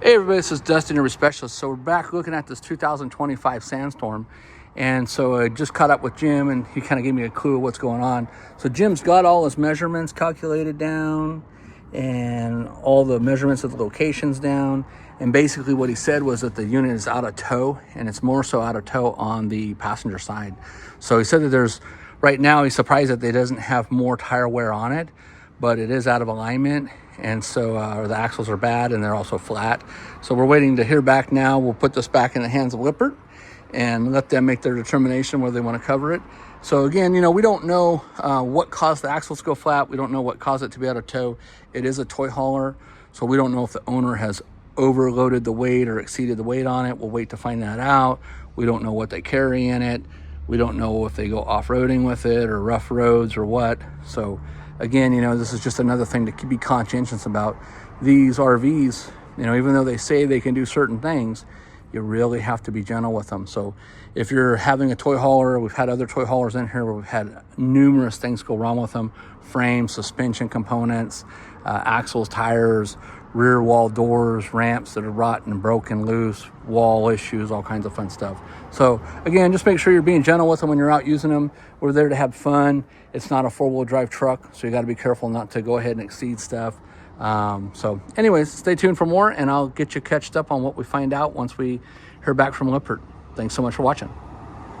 Hey everybody, this is Dustin, your specialist. So we're back looking at this 2025 Sandstorm. And so I just caught up with Jim and he kind of gave me a clue of what's going on. So Jim's got all his measurements calculated down and all the measurements of the locations down. And basically what he said was that the unit is out of tow, and it's more so out of tow on the passenger side. So he said that right now he's surprised that it doesn't have more tire wear on it, but it is out of alignment. And so the axles are bad and they're also flat. So we're waiting to hear back now. We'll put this back in the hands of Lippert and let them make their determination whether they want to cover it. So again, we don't know what caused the axles to go flat. We don't know what caused it to be out of tow. It is a toy hauler, so we don't know if the owner has overloaded the weight or exceeded the weight on it. We'll wait to find that out. We don't know what they carry in it. We don't know if they go off-roading with it or rough roads or what. So again, this is just another thing to be conscientious about. These RVs, even though they say they can do certain things, you really have to be gentle with them. So if you're having a toy hauler, we've had other toy haulers in here where we've had numerous things go wrong with them: frames, suspension components, axles, tires, rear wall doors, ramps that are rotten and broken loose, wall issues, all kinds of fun stuff. So again, just make sure you're being gentle with them when you're out using them. We're there to have fun. It's not a four-wheel drive truck, so you got to be careful not to go ahead and exceed stuff. So anyways, stay tuned for more, and I'll get you catched up on what we find out once we hear back from Lippert. Thanks so much for watching.